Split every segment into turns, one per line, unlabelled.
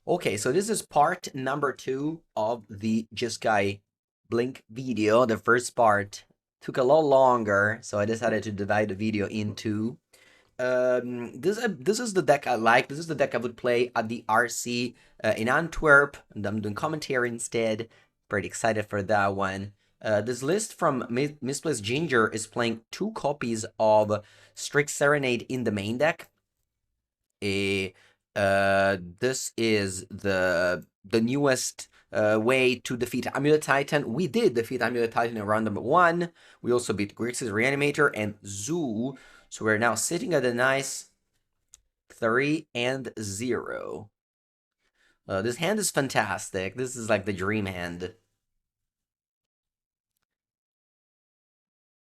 Okay, so this is part number 2 of the Jeskai Blink video. The first part took a lot longer, so I decided to divide the video into. This is the deck I like. This is the deck I would play at the RC in Antwerp, and I'm doing commentary instead. Pretty excited for that one. This list from Misplaced Ginger is playing 2 copies of Strict Serenade in the main deck. This is the newest way to defeat Amulet Titan. We did defeat Amulet Titan in round number 1. We also beat Grixis, Reanimator, and Zoo. So we're now sitting at a nice 3-0. This hand is fantastic. This is like the dream hand.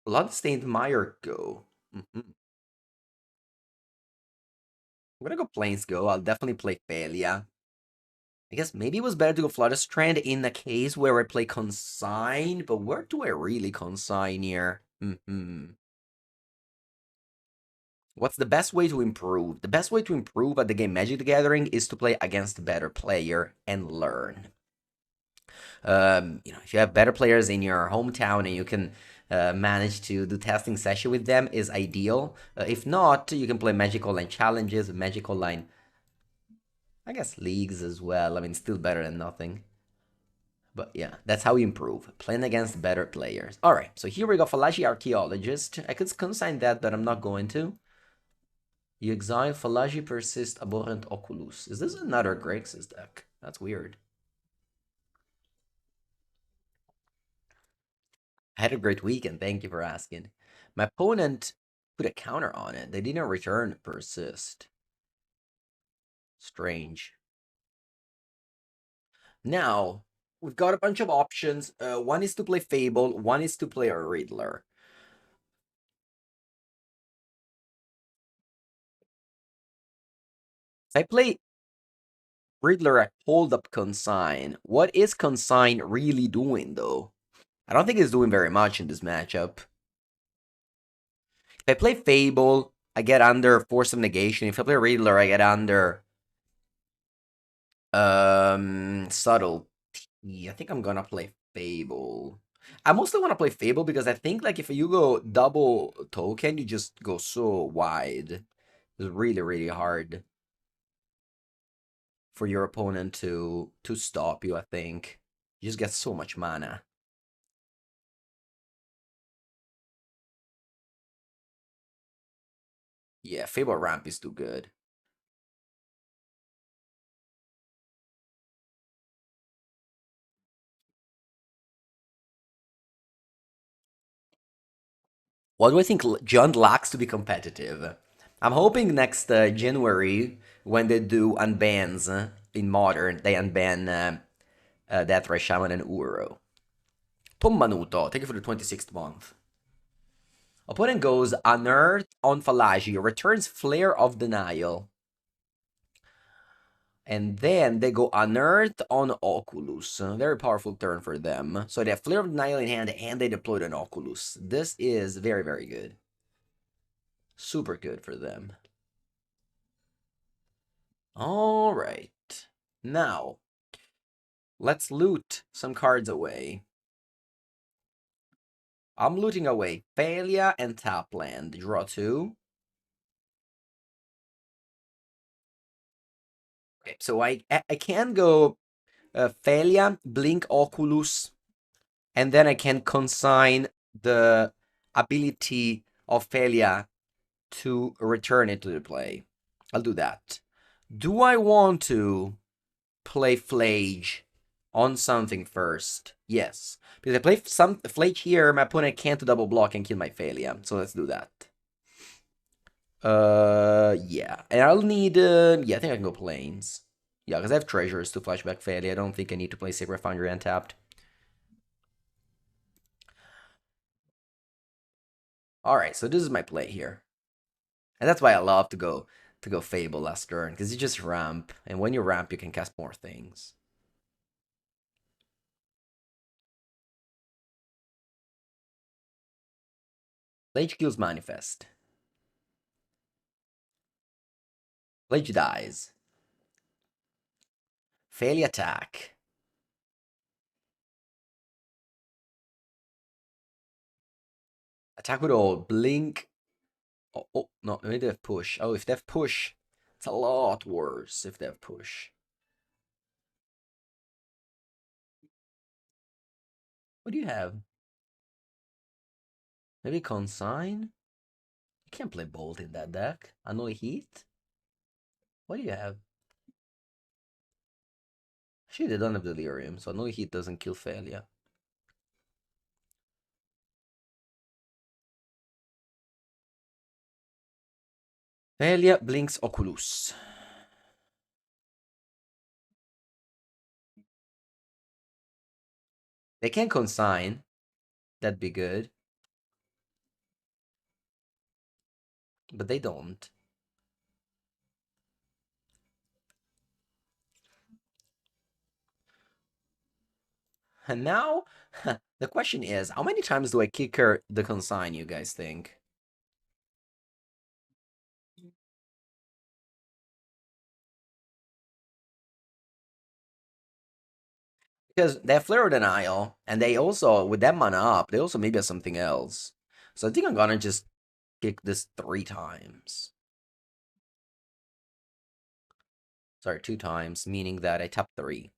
Bloodstained Mire go. I'm gonna go Plains go. I'll definitely play Failure. I guess maybe it was better to go Flutterstrand in the case where I play Consign, but where do I really Consign here? What's the best way to improve? The best way to improve at the game Magic the Gathering is to play against a better player and learn. If you have better players in your hometown and you can manage to do testing session with them, is ideal. If not, you can play Magic Online challenges, Magic Online, I guess leagues as well. I mean, still better than nothing. But yeah, that's how you improve. Playing against better players. Alright, so here we go, Fallaci Archaeologist. I could consign that, but I'm not going to. You exile Fallaci Persist Abhorrent Oculus. Is this another Grixis deck? That's weird. I had a great weekend, thank you for asking. My opponent put a counter on it. They didn't return Persist. Strange. Now, we've got a bunch of options. One is to play Fable, one is to play a Riddler. I play Riddler at Hold Up Consign. What is Consign really doing, though? I don't think it's doing very much in this matchup. If I play Fable, I get under Force of Negation. If I play Riddler, I get under Subtle. I think I'm gonna play Fable. I mostly want to play Fable because I think like if you go double token, you just go so wide. It's really, really hard for your opponent to stop you, I think. You just get so much mana. Yeah, Fable Ramp is too good. What do I think John lacks to be competitive? I'm hoping next January, when they do unbans in Modern, they unban Deathray Shaman and Uro. Pommanuto, thank you for the 26th month. Opponent goes Unearth on Fallaci, returns Flare of Denial. And then they go Unearth on Oculus. Very powerful turn for them. So they have Flare of Denial in hand and they deployed an Oculus. This is very, very good. Super good for them. All right. Now, let's loot some cards away. I'm looting away Failure and Tapland. Draw 2. Okay, so I can go Failure, Blink Oculus, and then I can consign the ability of Failure to return it to the play. I'll do that. Do I want to play Flage on something first? Yes. Because I play some Flage here, my opponent can't double block and kill my Failure. So let's do that. Yeah. And I'll need, yeah, I think I can go Plains. Yeah, because I have treasures to flashback Failure. I don't think I need to play Sacred Foundry untapped. Alright, so this is my play here. And that's why I love to go Fable last turn, because you just ramp, and when you ramp, you can cast more things. Lage kills Manifest. Lage dies. Failure attack. Attack with all. Blink. Oh, no, maybe they have push. Oh, if they have push, it's a lot worse if they have push. What do you have? Maybe Consign? You can't play Bolt in that deck. Annoy Heat? What do you have? Actually, they don't have Delirium, so Annoy Heat doesn't kill Failure. Failure blinks Oculus. They can Consign. That'd be good. But they don't. And now, the question is, how many times do I kick her the Consign, you guys think? Because they have Flare Denial, and they also, with that mana up, they also maybe have something else. So I think I'm gonna just kick this 3 times. Sorry, 2 times, meaning that I tap 3.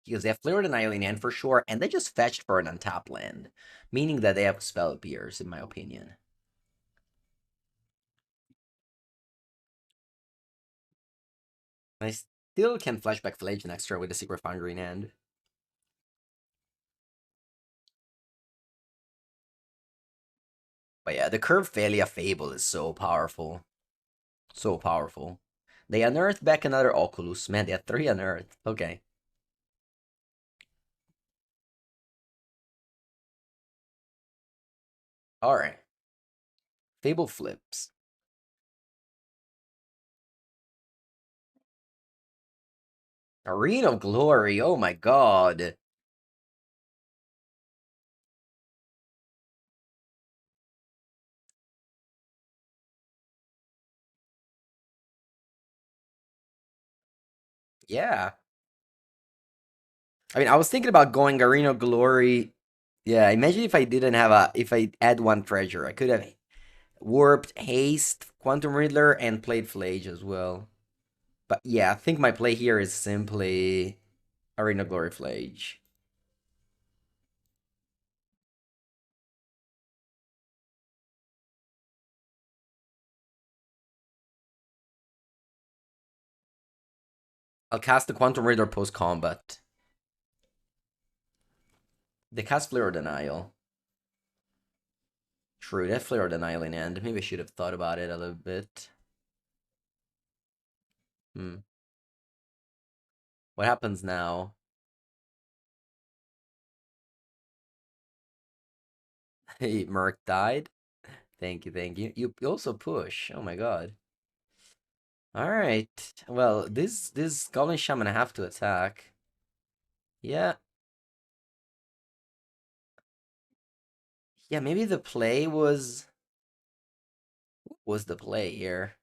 Because they have Flare Denial in hand for sure, and they just fetched for an untap land. Meaning that they have Spell Pierce, in my opinion. I still can flashback Flage extra with the Secret Foundry in hand. But yeah, the Curve Failure Fable is so powerful. So powerful. They unearthed back another Oculus. Man, they had 3 unearthed. Okay. Alright. Fable flips. Arena of Glory. Oh my god. Yeah. I mean, I was thinking about going Arena of Glory. Yeah, imagine if I didn't have if I had 1 treasure. I could have warped, haste, Quantum Riddler, and played Flage as well. But yeah, I think my play here is simply Arena of Glory Flage. I'll cast the Quantum Riddler post-combat. They cast Flare Denial. True, that Flare Denial in end. Maybe I should have thought about it a little bit. What happens now? Hey, Merc died. Thank you, thank you. You also push. Oh my god. Alright. Well, this Goblin Shaman have to attack. Yeah. Yeah, maybe the play was... What was the play here?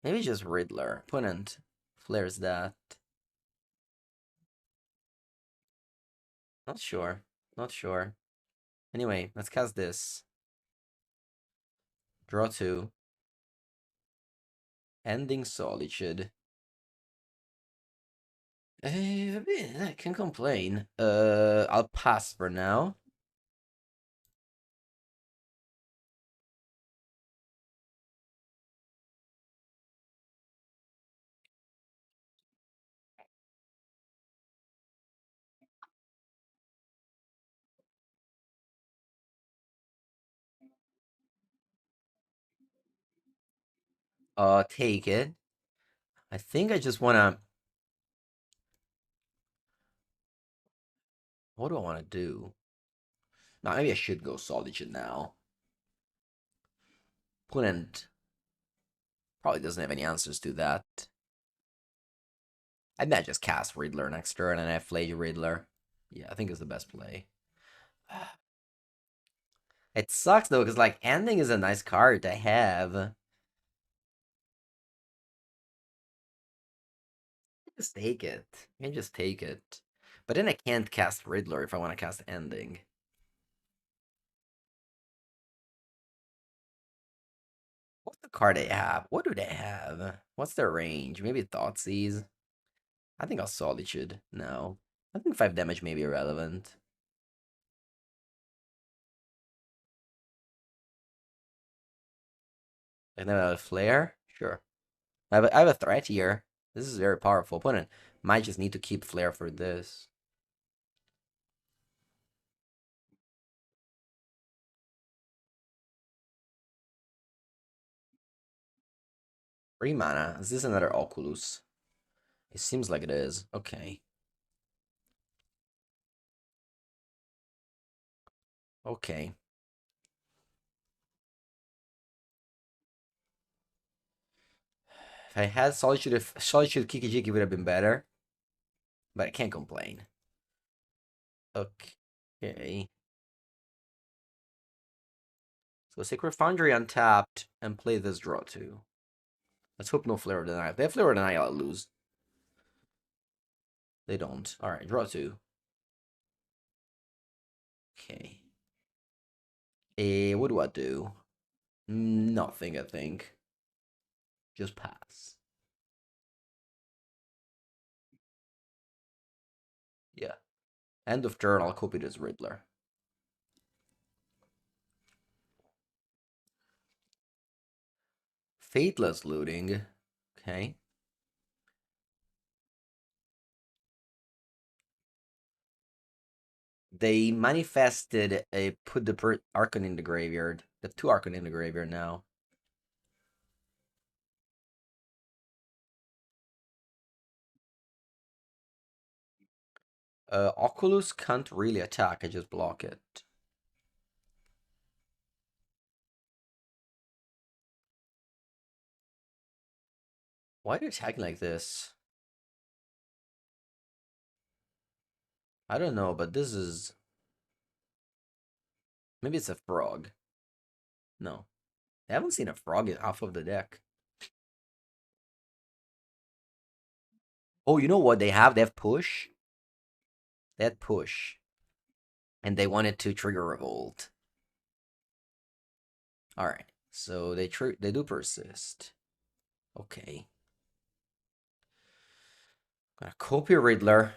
Maybe just Riddler. Opponent flares that. Not sure. Not sure. Anyway, let's cast this. Draw 2. Ending Solitude. I can complain. I'll pass for now. Take it. I think I just wanna... What do I want to do? Now, maybe I should go Solitude now. Opponent probably doesn't have any answers to that. I might just cast Riddler next turn and have Flage Riddler. Yeah, I think it's the best play. It sucks though, because like Ending is a nice card to have. Just take it. I can just take it. But then I can't cast Riddler if I want to cast Ending. What's the card they have? What do they have? What's their range? Maybe Thoughtseize? I think I'll Solitude. No. I think 5 damage may be irrelevant. And then a Flare? Sure. I have a threat here. This is very powerful. Opponent might just need to keep Flare for this. Free mana. Is this another Oculus? It seems like it is. Okay. Okay. If I had Solitude, if Solitude Kikijiki would have been better. But I can't complain. Okay. So Sacred Foundry untapped and play this draw too. Let's hope no Flare of the Night. If they have Flare of the Night, I'll lose. They don't. Alright, draw 2. Okay. What do I do? Nothing, I think. Just pass. Yeah. End of turn, I'll copy this Riddler. Fateless looting. Okay. They manifested a put the Archon in the graveyard. They have 2 Archon in the graveyard now. Oculus can't really attack, I just block it. Why are they attacking like this? I don't know, but this is... Maybe it's a frog. No. I haven't seen a frog in half of the deck. Oh, you know what they have? They have push. They had push. And they wanted to trigger revolt. Alright. So they do persist. Okay. Gonna copy Riddler.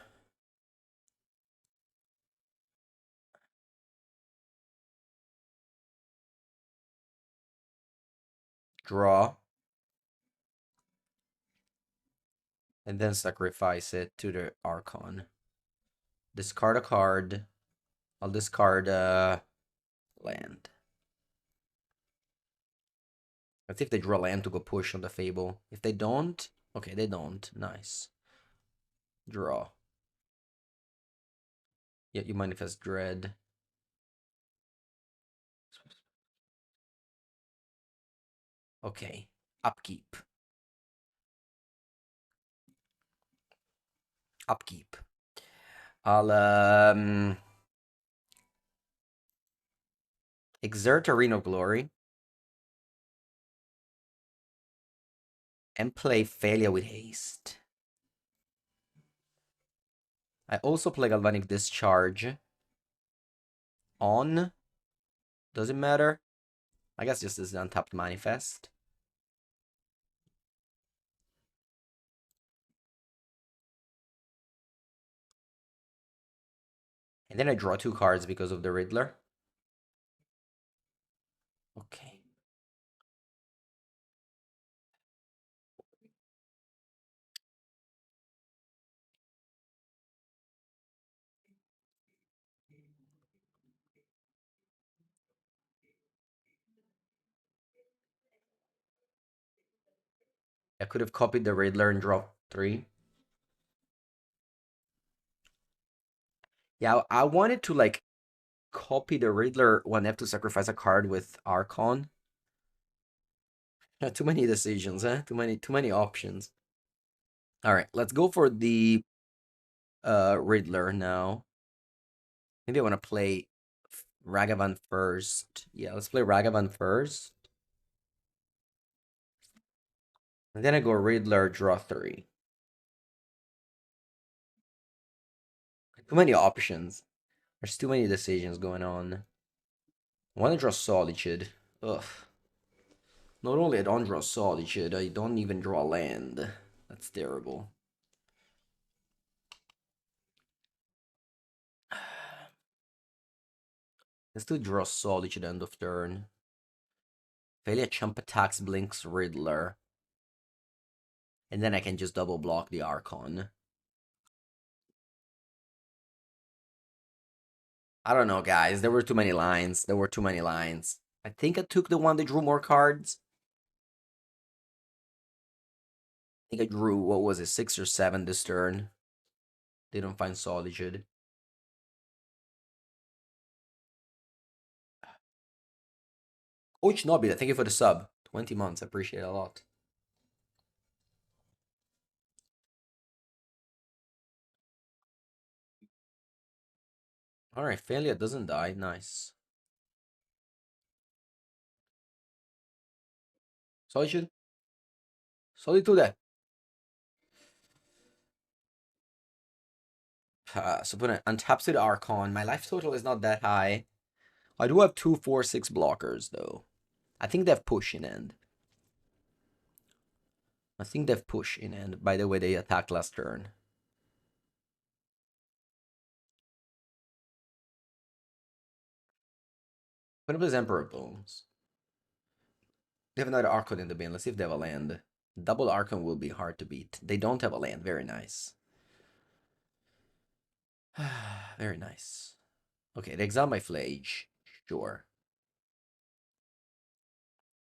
Draw. And then sacrifice it to the Archon. Discard a card. I'll discard land. Let's see if they draw land to go push on the Fable. If they don't, okay, they don't. Nice. Draw. Yeah, you manifest Dread. Okay. Upkeep. Upkeep. I'll exert Arena of Glory and play Failure with Haste. I also play Galvanic Discharge on. Does it matter? I guess just this untapped manifest. And then I draw 2 cards because of the Riddler. Okay. I could have copied the Riddler and dropped 3. Yeah, I wanted to like copy the Riddler when I have to sacrifice a card with Archon. Too many decisions, huh? Too many options. All right, let's go for the Riddler now. Maybe I want to play Ragavan first. Yeah, let's play Ragavan first. And then I go Riddler, draw 3. Too many options. There's too many decisions going on. I want to draw Solitude. Ugh. Not only I don't draw Solitude, I don't even draw land. That's terrible. Let's do draw Solitude end of turn. Failure Chump attacks Blinks Riddler. And then I can just double block the Archon. I don't know, guys. There were too many lines. There were too many lines. I think I took the one that drew more cards. I think I drew, what was it, 6 or 7 this turn. Didn't find Solitude. Oh, Shinobi, thank you for the sub. 20 months, I appreciate it a lot. Alright, Failure doesn't die. Nice. Solitude? Solitude! So put an untaps to the Archon. My life total is not that high. I do have 2, 4, 6 blockers, though. I think they have push in end. I think they've push in end. By the way, they attacked last turn. What about Emperor Bones? They have another Archon in the bin. Let's see if they have a land. Double Archon will be hard to beat. They don't have a land. Very nice. Very nice. Okay, they exile my Flage. Sure.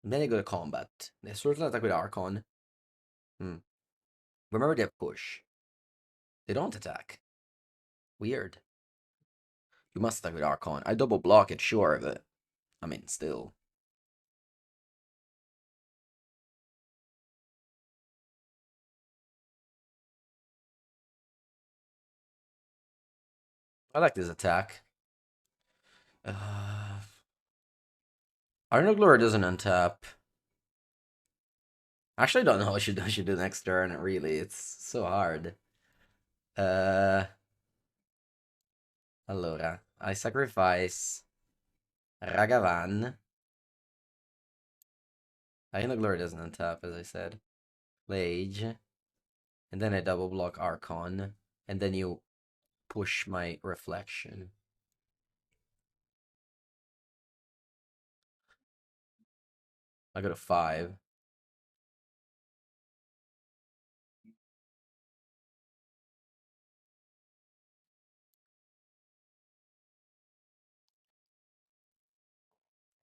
And then they go to combat. They sort of attack with Archon. Remember they have push. They don't attack. Weird. You must attack with Archon. I double block it, sure, but I mean, still. I like this attack. Iron Glory doesn't untap. Actually, I don't know what I should do next turn, really. It's so hard. Allora, I sacrifice Ragavan. Iron Glory doesn't untap, as I said. Lage. And then I double block Archon. And then you push my Reflection. I go to 5.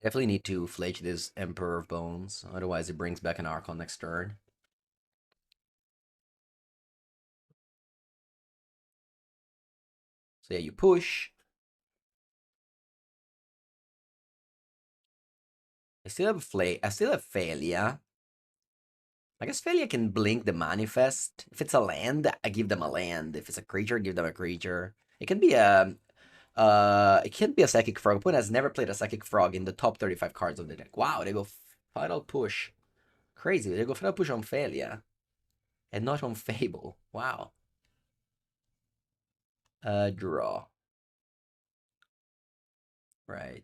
Definitely need to flage this Emperor of Bones, otherwise it brings back an Archon next turn. So yeah, you push. I still have I still have Failure. I guess Failure can blink the manifest. If it's a land, I give them a land. If it's a creature, give them a creature. It can be a it can be a Psychic Frog. Opponent has never played a Psychic Frog in the top 35 cards of the deck. Wow, they go Final Push. Crazy. They go Final Push on Failure. And not on Fable. Wow. Draw. Right.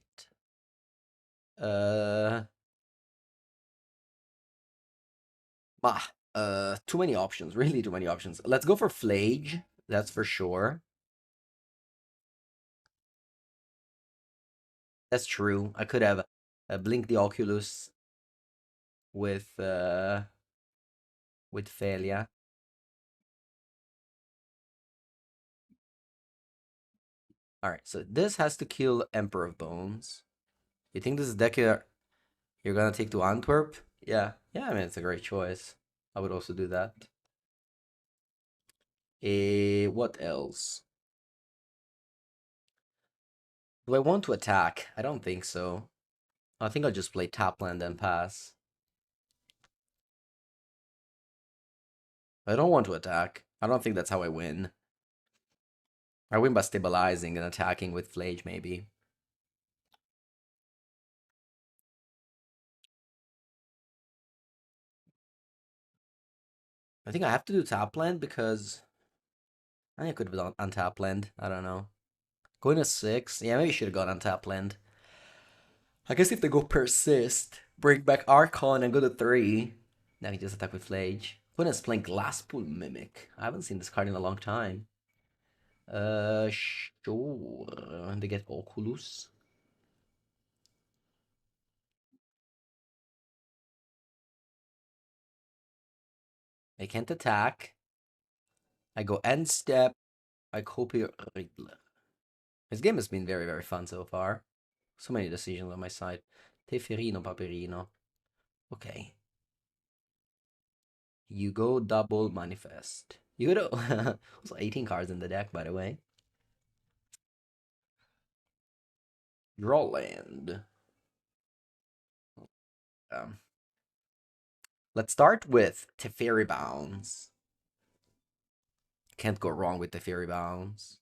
Uh too many options. Really too many options. Let's go for Flage. That's for sure. That's true. I could have Blink the Oculus with Failure. Alright, so this has to kill Emperor of Bones. You think this is deck you're gonna take to Antwerp? Yeah. Yeah, I mean it's a great choice. I would also do that. What else? Do I want to attack? I don't think so. I think I'll just play top land and pass. I don't want to attack. I don't think that's how I win. I win by stabilizing and attacking with Flage, maybe. I think I have to do top land because I think I could have gone on top land. I don't know. Going to 6. Yeah, maybe you should have gone on top land. I guess if they go persist, bring back Archon and go to 3, now he just attack with Flage. Opponent's playing Glasspool Mimic. I haven't seen this card in a long time. Sure. They get Oculus. I can't attack. I go end step. I copy Riddler. This game has been very, very fun so far. So many decisions on my side. Teferino, Paperino. Okay. You go double manifest. You go to also 18 cards in the deck, by the way. Draw land. Um, let's start with Teferi Bounds. Can't go wrong with Teferi Bounds.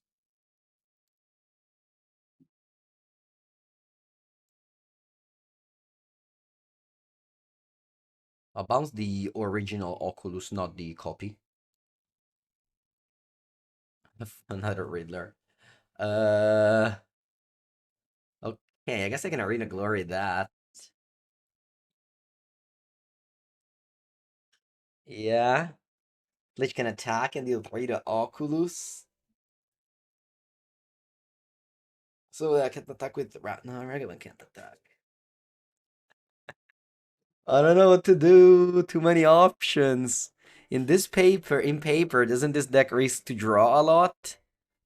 I'll bounce the original Oculus, not the copy. Another Riddler. Uh, okay, I guess I can Arena Glory that. Yeah. Lich can attack and deal 3 to Oculus. So I can't attack with Rat. No, regular can't attack. I don't know what to do. Too many options. In paper, doesn't this deck risk to draw a lot?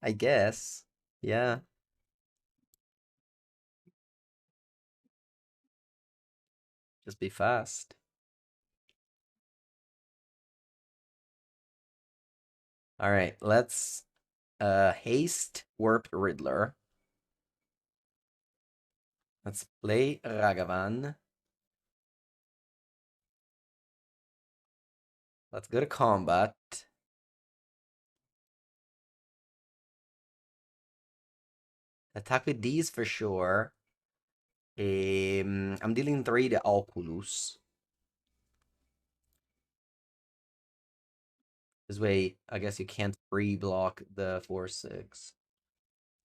I guess. Yeah, just be fast. All right, let's haste Warp Riddler. Let's play Ragavan. Let's go to combat. Attack with these for sure. I'm dealing 3 to Oculus. This way, I guess you can't free block the 4/6.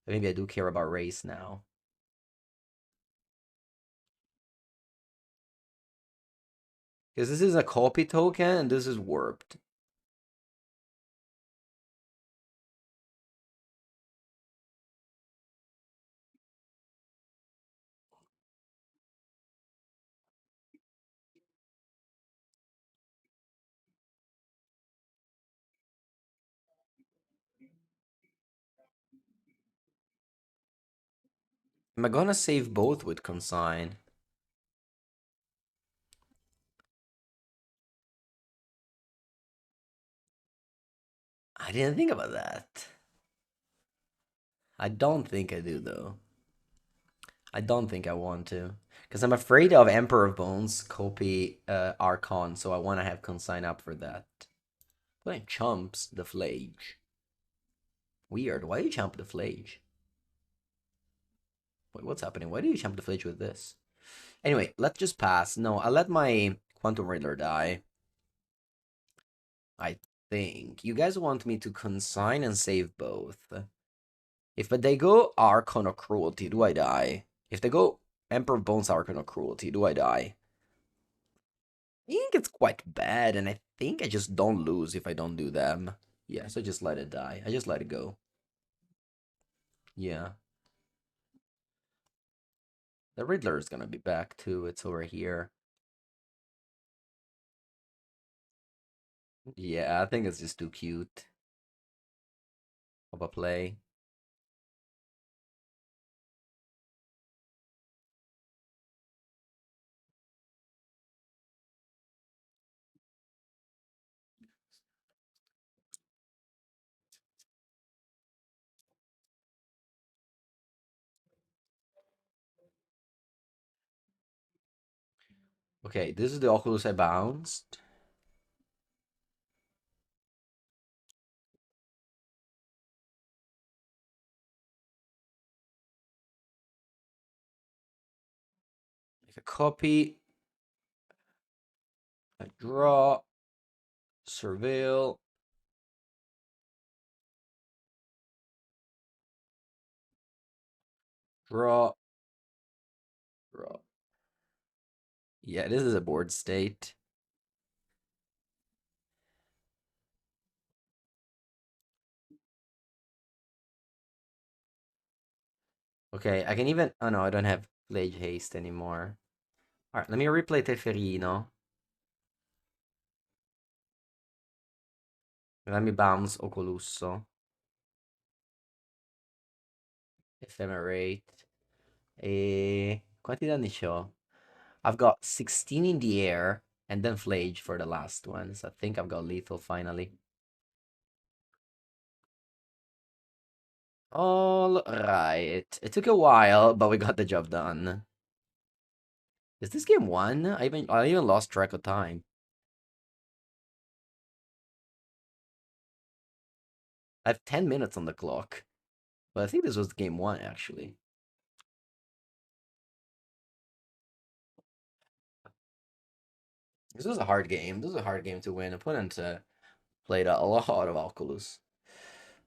Maybe I do care about race now. Because this is a copy token and this is warped. Am I gonna save both with consign? I didn't think about that. I don't think I do though. I don't think I want to. Because I'm afraid of Emperor of Bones copy Archon, so I want to have consign up for that. Playing chumps the Flage. Weird. Why do you chump the Flage? Wait, what's happening? Why do you chump the Flage with this? Anyway, let's just pass. No, I'll let my Quantum Riddler die. I think. You guys want me to consign and save both. If but they go Archon or Cruelty, do I die? If they go Emperor Bones Archon or Cruelty, do I die? I think it's quite bad, and I think I just don't lose if I don't do them. Yeah, so just let it die. I just let it go. Yeah. The Riddler is gonna be back too. It's over here. Yeah, I think it's just too cute of a play. Okay, this is the Oculus I bounced. Make a copy. I draw. Surveil. Draw. Draw. Yeah, this is a board state. Okay, I can even... Oh no, I don't have Flage Haste anymore. Alright, let me replay Teferino. Let me bounce Ocolusso. Ephemerate. E... Quanti danni c'ho? I've got 16 in the air, and then Flage for the last one. So I think I've got lethal finally. All right. It took a while, but we got the job done. Is this game won? I even lost track of time. I have 10 minutes on the clock. But I think this was game one, actually. This was a hard game. This was a hard game to win. Opponent played a lot of Alculus.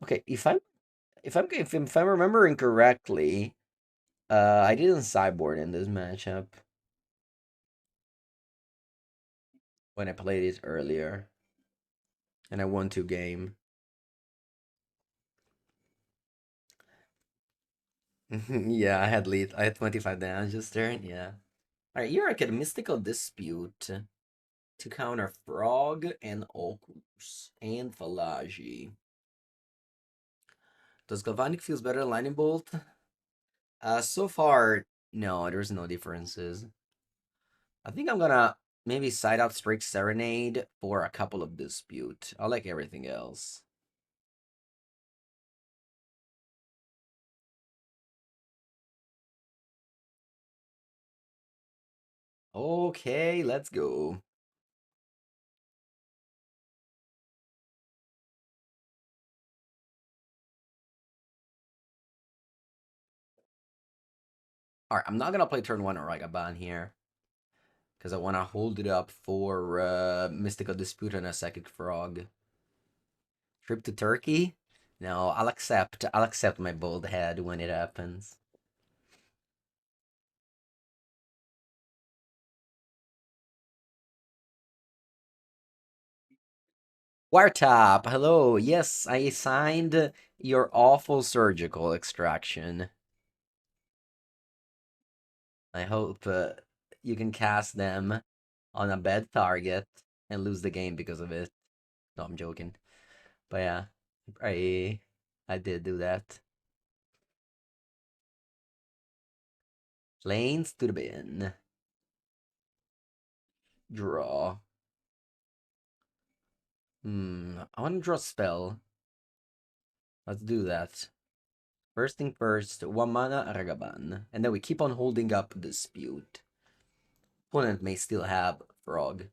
Okay, if I'm remembering correctly, I didn't sideboard in this matchup when I played it earlier, and I won 2 game. Yeah, I had 25 damage this turn. Yeah. All right, you're like a mystical dispute to counter Frog and Oculus and Falagi. Does Galvanic feels better than Lightning Bolt? So far, no, there's no differences. I think I'm gonna maybe side out Strike Serenade for a couple of dispute. I like everything else. Okay, let's go. Alright, I'm not gonna play turn 1 or Ragaban here. Because I want to hold it up for Mystical Dispute and a Psychic Frog. Trip to Turkey? No, I'll accept. I'll accept my bold head when it happens. Wartop, hello. Yes, I signed your awful surgical extraction. I hope you can cast them on a bad target and lose the game because of it. No, I'm joking. But yeah, I did do that. Lanes to the bin. Draw. I want to draw a spell. Let's do that. First thing first, 1 mana Ragaban. And then we keep on holding up Dispute. Opponent may still have Frog.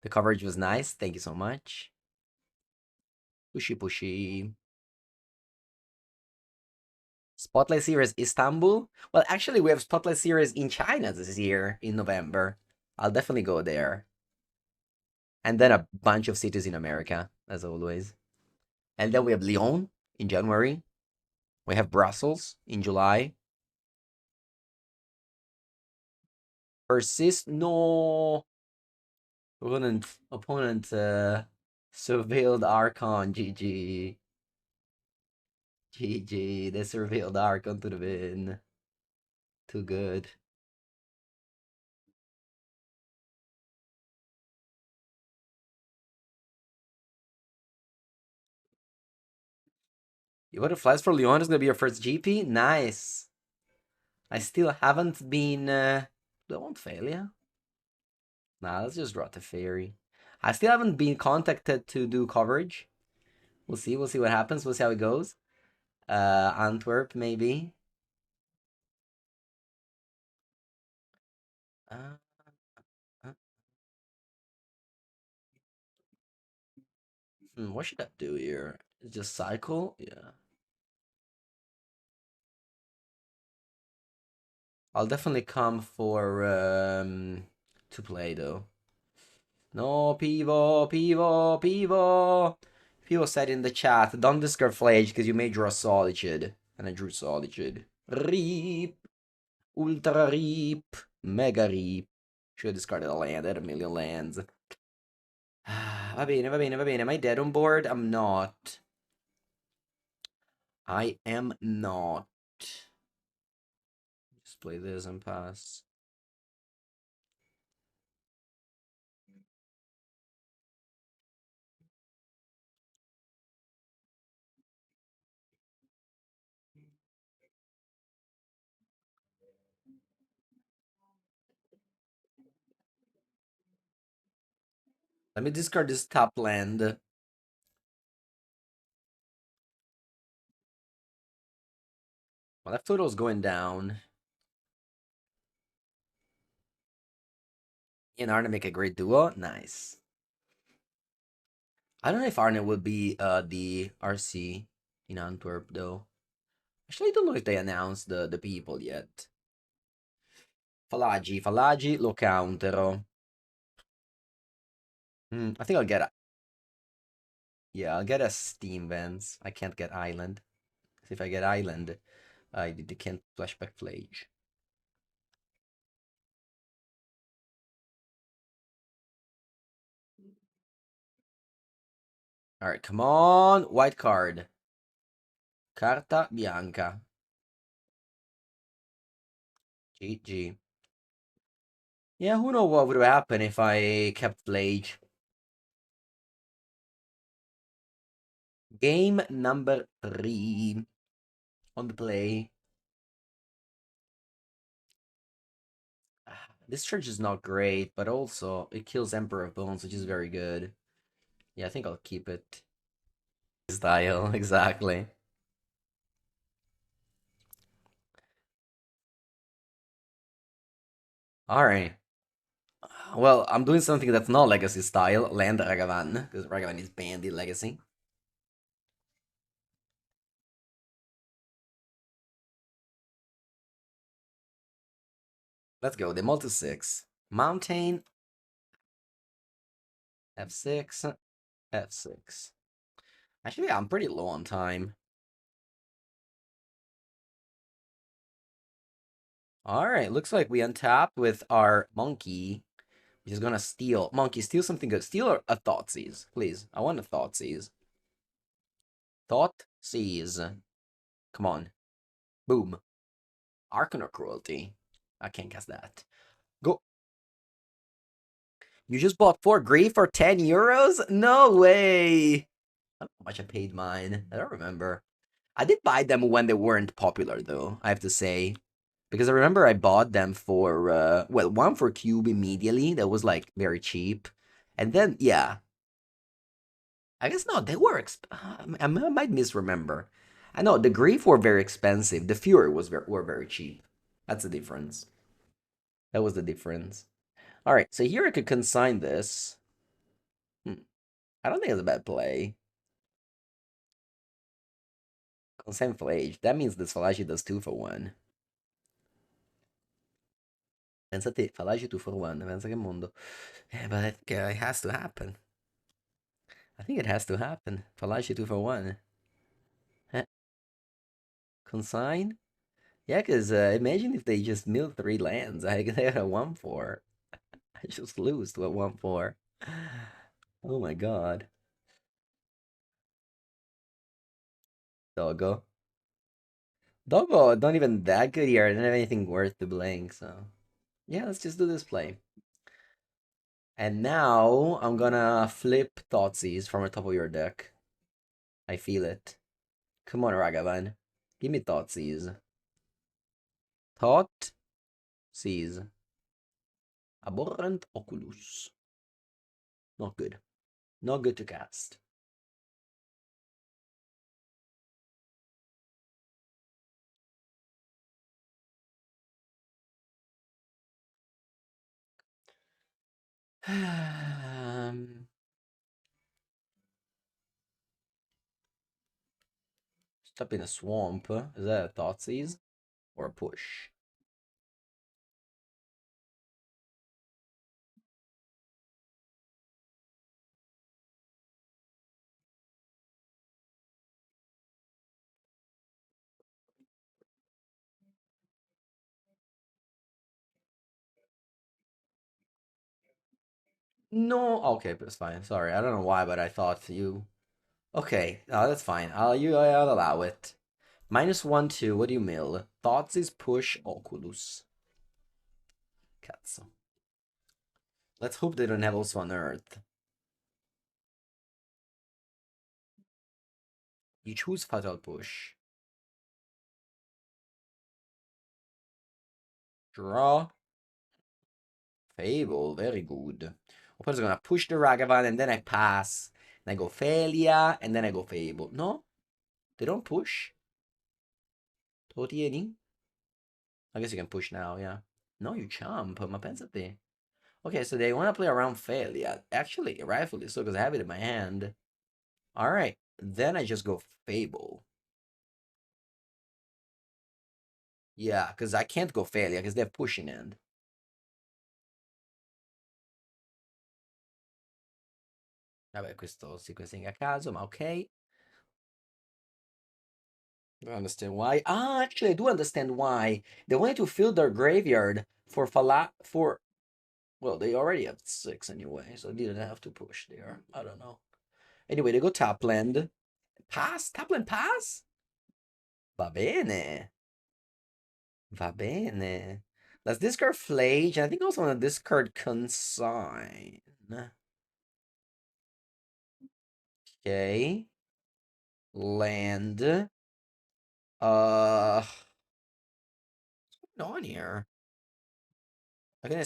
The coverage was nice. Thank you so much. Pushy pushy. Spotlight Series Istanbul? Well, actually, we have Spotlight Series in China this year in November. I'll definitely go there. And then a bunch of cities in America, as always. And then we have Lyon in January. We have Brussels in July. Persist? No. Opponent, surveilled Archon. GG. GG. They surveilled Archon to the bin. Too good. You want to flies for Lyon is gonna be your first GP? Nice. I still haven't been that won't fail, yeah? Nah, let's just draw the fairy. I still haven't been contacted to do coverage. We'll see what happens. We'll see how it goes. Antwerp, maybe. Uh, uh, what should I do here? Just cycle? Yeah. I'll definitely come for to play though. No, Pivo, Pivo, Pivo. Pivo said in the chat, don't discard Flage because you may draw Solitude. And I drew Solitude. Reap. Ultra Reap. Mega Reap. Should have discarded a land. I had a million lands. Va bene, va bene, va bene. Am I dead on board? I'm not. I am not. Just play this and pass. Let me discard this top land. Well, that total's going down. He and Arne make a great duo. Nice. I don't know if Arne would be the RC in Antwerp though. Actually, I don't know if they announced the people yet. Falagi lo countero. I think I'll get a I'll get a Steam Vents. I can't get Island. If I get Island, I can't Flashback Flage. All right, come on, white card. Carta bianca. GG. Yeah, who knows what would happen if I kept Flage. Game number 3 on the play. This church is not great, but also it kills Emperor of Bones, which is very good. Yeah, I think I'll keep it. Style, exactly. Alright. Well, I'm doing something that's not Legacy style, land Ragavan, because Ragavan is banned in Legacy. Let's go, the multi-6. Mountain, F6, F6. Actually, I'm pretty low on time. Alright, looks like we untapped with our monkey. He's gonna steal. Monkey, steal something good. Steal a Thoughtseize, please. I want a Thoughtseize. Thoughtseize. Come on. Boom. Arcana Cruelty. I can't guess that. Go. You just bought 4 Grief for 10 euros? No way. I don't know how much I paid mine. I don't remember. I did buy them when they weren't popular, though, I have to say. Because I remember I bought them for, well, one for Cube immediately. That was, like, very cheap. And then, yeah. I guess no, they were, I might misremember. I know, the Grief were very expensive. The Fury were very cheap. That's the difference. That was the difference. All right, so here I could consign this. I don't think it's a bad play. Consign Flage. That means this Falagi does 2 for 1. Pensa te, Falagi 2 for 1. Pensa che mondo. But I think it has to happen. I think it has to happen. Falagi 2 for 1. Eh, Consign? Yeah, because imagine if they just mill 3 lands. I get a 1-4. I just lose to a 1-4. Oh my god. Doggo. Doggo, not even that good here. I didn't have anything worth to blank, so. Yeah, let's just do this play. And now I'm gonna flip Thoughtseize from the top of your deck. I feel it. Come on, Ragavan. Give me Thoughtseize. Thoughtseize. Abhorrent Oculus. Not good. Not good to cast. Step in a swamp. Is that a Thoughtseize? Or a push? No, okay, that's fine. Sorry, I don't know why, but I thought you. Okay, that's fine. I'll allow it. -1/2. What do you mill? Thoughts is push Oculus. Cazzo. Let's hope they don't have also on Earth. You choose Fatal Push. Draw. Fable, very good. Opponent's gonna push the Ragavan and then I pass. And I go Failure and then I go Fable. No? They don't push? Totieni? I guess you can push now, yeah. No, you jump. Ma pensate. Okay, so they want to play around Failure. Actually, rightfully so, because I have it in my hand. Alright, then I just go Fable. Yeah, because I can't go Failure, because they're pushing end. Vabbè, questo sequencing a caso, ma ok. I don't understand why. Ah, actually, I do understand why. They wanted to fill their graveyard for. Well, they already have 6 anyway, so they didn't have to push there. I don't know. Anyway, they go Tapland. Pass? Tapland pass? Va bene. Va bene. Let's discard Flage, and I think I also want to discard Consign. Okay. Land. What's going on here? I can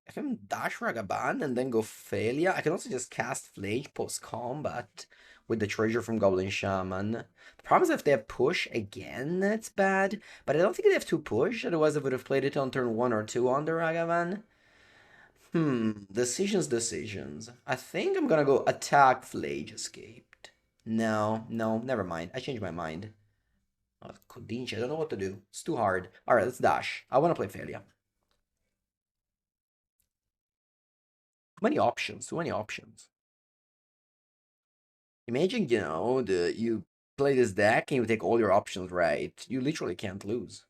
I can dash Ragaban and then go Failure. I can also just cast Flage post combat with the treasure from Goblin Shaman. The problem is if they have push again, it's bad. But I don't think they have to push, otherwise I would have played it on turn 1 or 2 on the Ragavan. Decisions. I think I'm gonna go attack Flage Escaped. No, never mind. I changed my mind. Oh, Kodinchi, I don't know what to do. It's too hard. Alright, let's dash. I want to play Failure. Too many options. Too many options. Imagine, you play this deck and you take all your options right. You literally can't lose.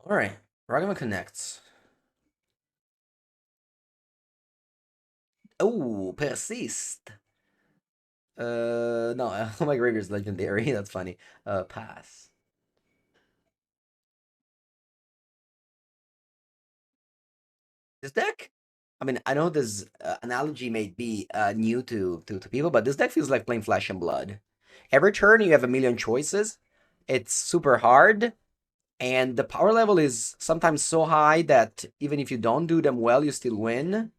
Alright. Ragavan connects. Oh, persist. No, my graveyard's legendary. That's funny. Pass. This deck? I mean, I know this analogy may be new to people, but this deck feels like playing Flesh and Blood. Every turn you have a million choices. It's super hard, and the power level is sometimes so high that even if you don't do them well, you still win.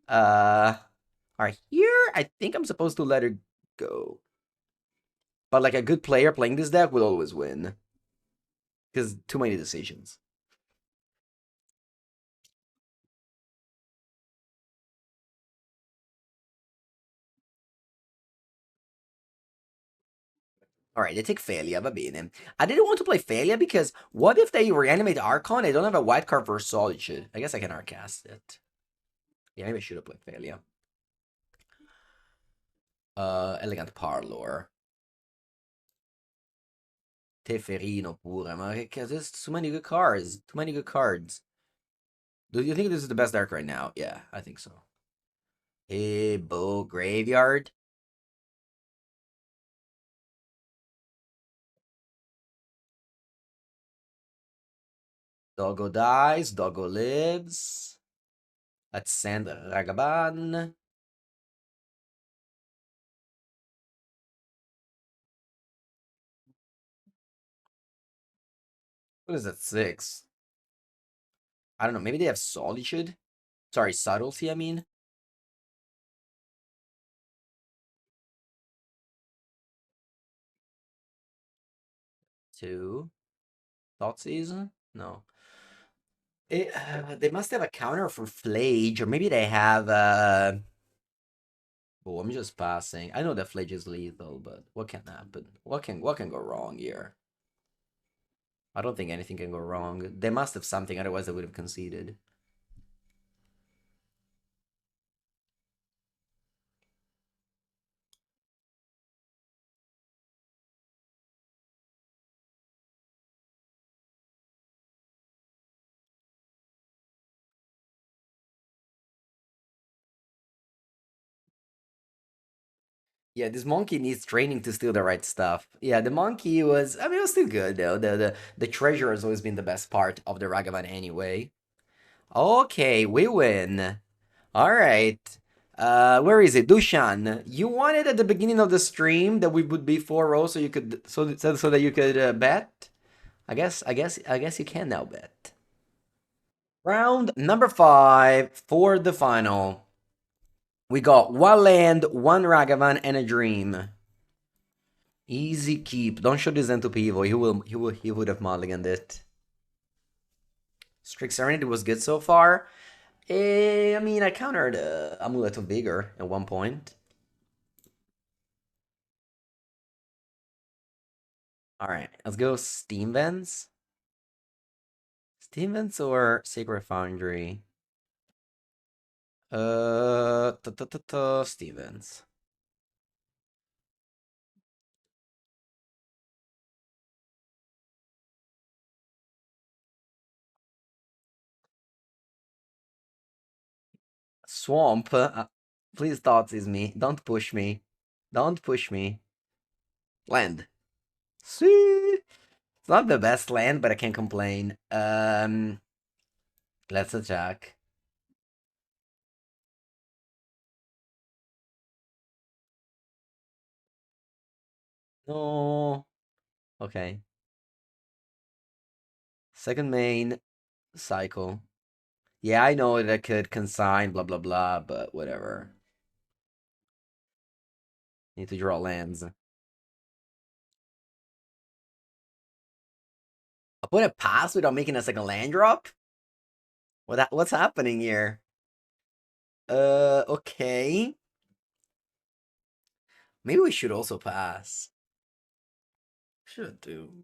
Alright, here I think I'm supposed to let it go. But like a good player playing this deck will always win. Because too many decisions. Alright, they take Failure, va bene. I didn't want to play Failure because what if they reanimate Archon? I don't have a white card for Solitude. I guess I can Arcast it. Yeah, maybe I should have played Failure. Elegant Parlor. Teferino pure, ma there's too many good cards. Too many good cards. Do you think this is the best deck right now? Yeah, I think so. Hey, Bo Graveyard. Doggo dies, Doggo lives. Let's send Ragaban. What is that, 6? I don't know, maybe they have Solitude? Sorry, Subtlety, I mean. 2. Thoughtseize? No. They must have a counter for Flage, or maybe they have, Oh, I'm just passing. I know that Flage is lethal, but what can happen? What can go wrong here? I don't think anything can go wrong. They must have something, otherwise they would have conceded. Yeah, this monkey needs training to steal the right stuff. Yeah, the monkey was, I mean, it was still good though. The treasure has always been the best part of the Ragavan anyway. Okay, we win. All right. Where is it? Dushan, you wanted at the beginning of the stream that we would be 4-0 so you could so that you could bet? I guess you can now bet. Round number 5 for the final. We got one land, one Ragavan, and a dream. Easy keep. Don't show this end to people. He would have mulliganed it. Strict Serenity was good so far. I mean, I countered Amulet of Vigor at one point. All right, let's go Steam Vents. Steam Vents or Sacred Foundry? Steam Vents. Swamp. Please is me. Don't push me. Don't push me. Land. See? It's not the best land, but I can't complain. Let's attack. No. Okay. Second main cycle. Yeah, I know that I could consign, blah blah blah, but whatever. Need to draw lands. I put a pass without making a second land drop? What's happening here? Okay. Maybe we should also pass. Should do.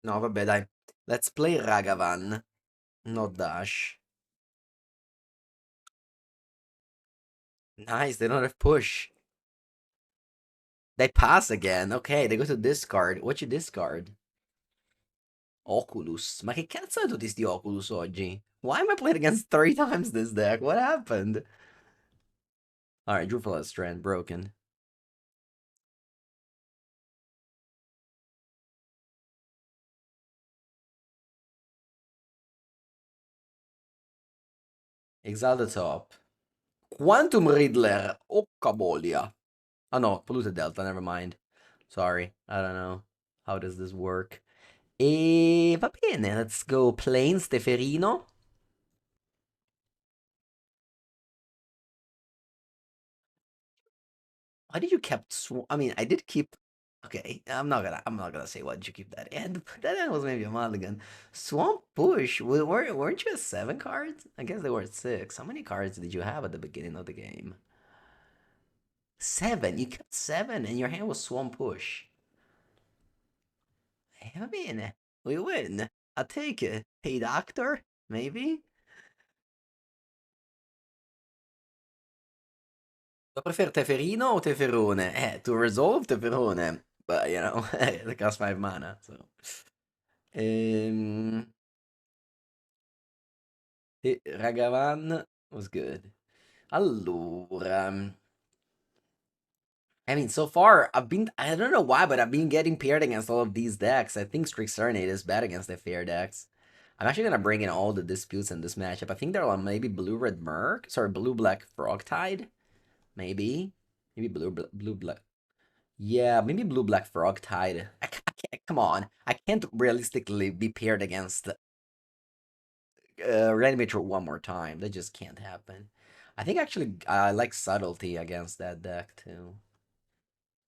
No, vabbè, dai. Let's play Ragavan. Not Dash. Nice, they don't have push. They pass again. Okay, they go to discard. What you discard? Oculus. Ma che cazzo è tutti sti Oculus oggi? Why am I playing against 3 times this deck? What happened? Alright, Drupal Strand broken. Exile the top. Quantum Riddler. Oh, cabolia. Oh no, Polluted Delta, never mind. Sorry, I don't know. How does this work? E va bene, let's go plain Steferino. Why did you keep I mean, I did keep. Okay, I'm not gonna say why did you keep that end. That end was maybe a mulligan. Swamp Bush. Weren't you at 7 cards? I guess they were at 6. How many cards did you have at the beginning of the game? 7. You kept 7, and your hand was Swamp Push. Va bene. We win. I'll take it. Hey, doctor. Maybe. I prefer Teferino or Teferone? To resolve Teferone. But, it costs 5 mana, so. Um, Ragavan was good. Allora, I mean, so far, I don't know why, but I've been getting paired against all of these decks. I think Strict Serenade is bad against the fair decks. I'm actually gonna bring in all the disputes in this matchup. I think they're on maybe Blue-Red Merc, sorry, Blue-Black Frogtide, maybe. Maybe Blue-Black. Yeah, maybe Blue-Black Frogtide. I can't, come on. I can't realistically be paired against Reanimator one more time. That just can't happen. I think actually I like Subtlety against that deck too.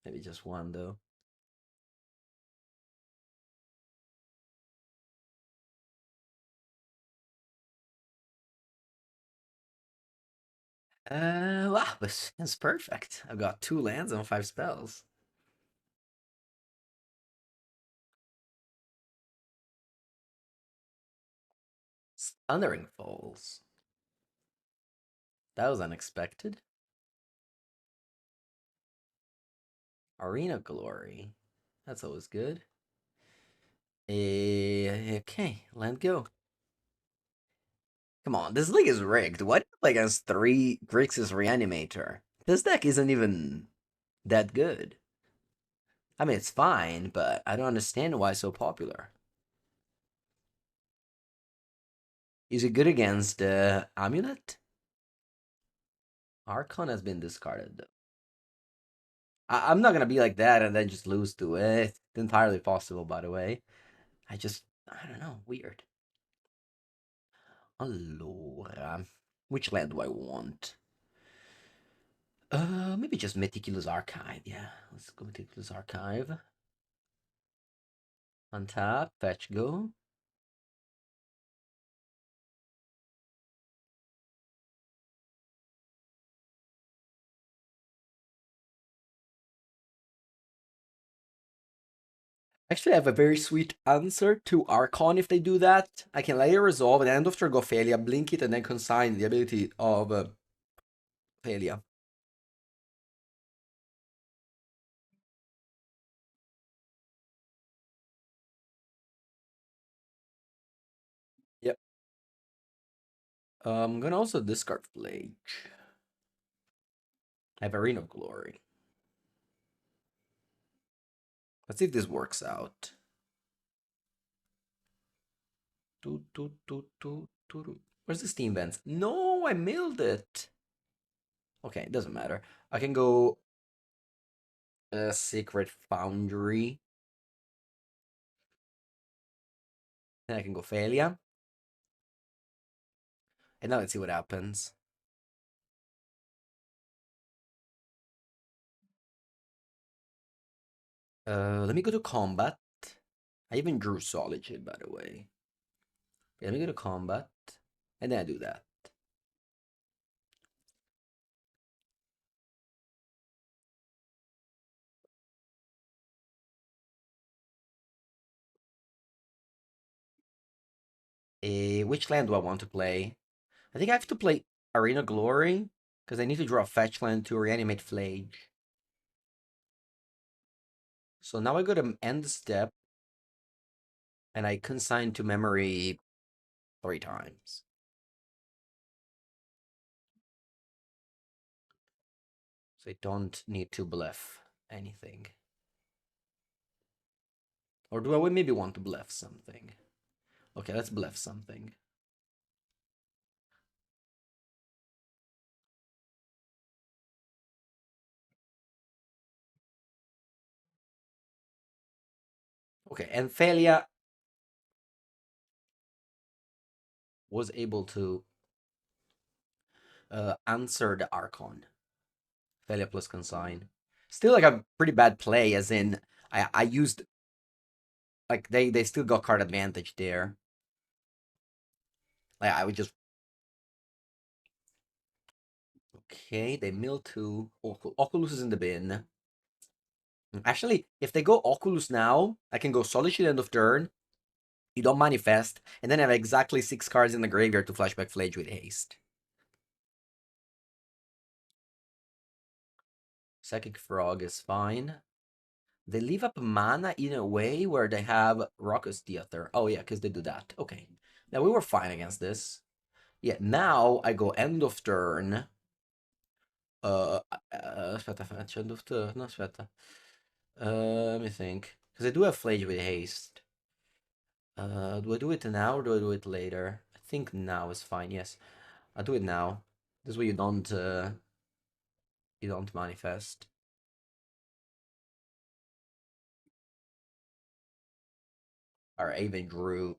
Maybe just one though. Wow, this is perfect. I've got 2 lands and 5 spells. Thundering Falls. That was unexpected. Arena Glory. That's always good. Okay, land go. Come on, this league is rigged. Why do you play against 3 Grixis Reanimator? This deck isn't even that good. I mean, it's fine, but I don't understand why it's so popular. Is it good against Amulet? Archon has been discarded, though. I'm not gonna be like that and then just lose to it. It's entirely possible, by the way. I don't know, weird. Allora, which land do I want? Maybe just Meticulous Archive. Yeah, let's go Meticulous Archive. Untap, fetch, go. Actually, I have a very sweet answer to Archon if they do that. I can later resolve an end of turn Ophelia, blink it, and then consign the ability of Ophelia. Yep. I'm gonna also discard Flage. I have Arena of Glory. Let's see if this works out. Where's the Steam Vents? No, I milled it. Okay, it doesn't matter. I can go Secret Foundry. Then I can go Failure. And now let's see what happens. Let me go to combat. I even drew Solitude, by the way. Let me go to combat. And then I do that. Which land do I want to play? I think I have to play Arena Glory. Because I need to draw a fetch land to reanimate Flage. So now I go to end step. And I consign to memory 3 times. So I don't need to bluff anything. Or do I maybe want to bluff something? Okay, let's bluff something. Okay, and Thalia was able to answer the Archon. Thalia plus consign. Still like a pretty bad play, as in I used like they still got card advantage there. Like I would just okay, they mill 2. Oculus is in the bin. Actually, if they go Oculus now, I can go Solitude end of turn. You don't manifest, and then I have exactly 6 cards in the graveyard to flashback Flage with haste. Psychic Frog is fine. They leave up mana in a way where they have Raucous Theater. Oh yeah, because they do that. Okay. Now we were fine against this. Yeah, now I go end of turn. Aspetta, faccio end of turn. No, aspetta. Let me think. Because I do have Flage with haste. Do I do it now or do I do it later? I think now is fine, yes. I'll do it now. This way you don't manifest. Or I even drew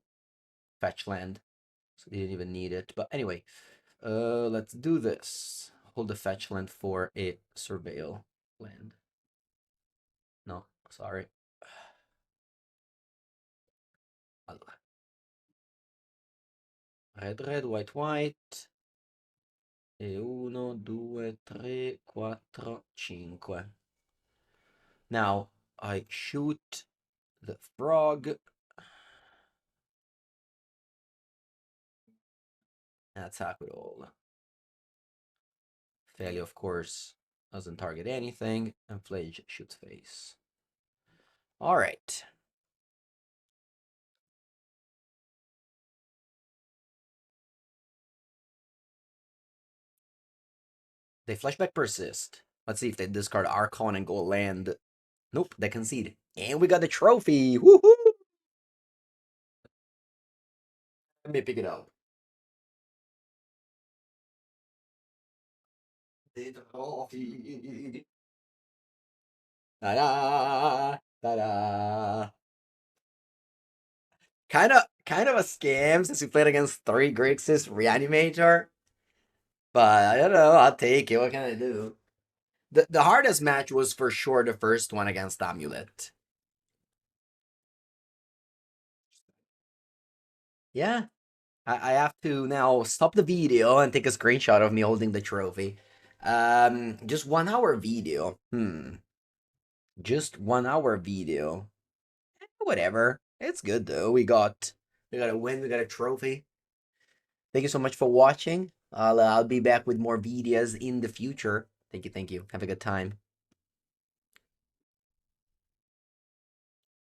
fetch land. So they didn't even need it. But anyway, let's do this. Hold the fetch land for a surveil land. No, sorry. Allora. Red, red, white, white. E 1, 2, 3, 4, 5. Now I shoot the frog. And attack with all. Failure, of course, doesn't target anything. And Flage shoots face. Alright. They flashback persist. Let's see if they discard Archon and go land. Nope, they concede. And we got the trophy! Woohoo! Let me pick it up. The trophy. Ta-da! Ta-da! Kind of a scam since we played against 3 Grixis Reanimator. But I don't know, I'll take it. What can I do? The hardest match was for sure the first one against Amulet. Yeah. I have to now stop the video and take a screenshot of me holding the trophy. Just 1 hour video. Just 1 hour video. Whatever. It's good though. We got a win, we got a trophy. Thank you so much for watching. I'll be back with more videos in the future. Thank you, thank you. Have a good time.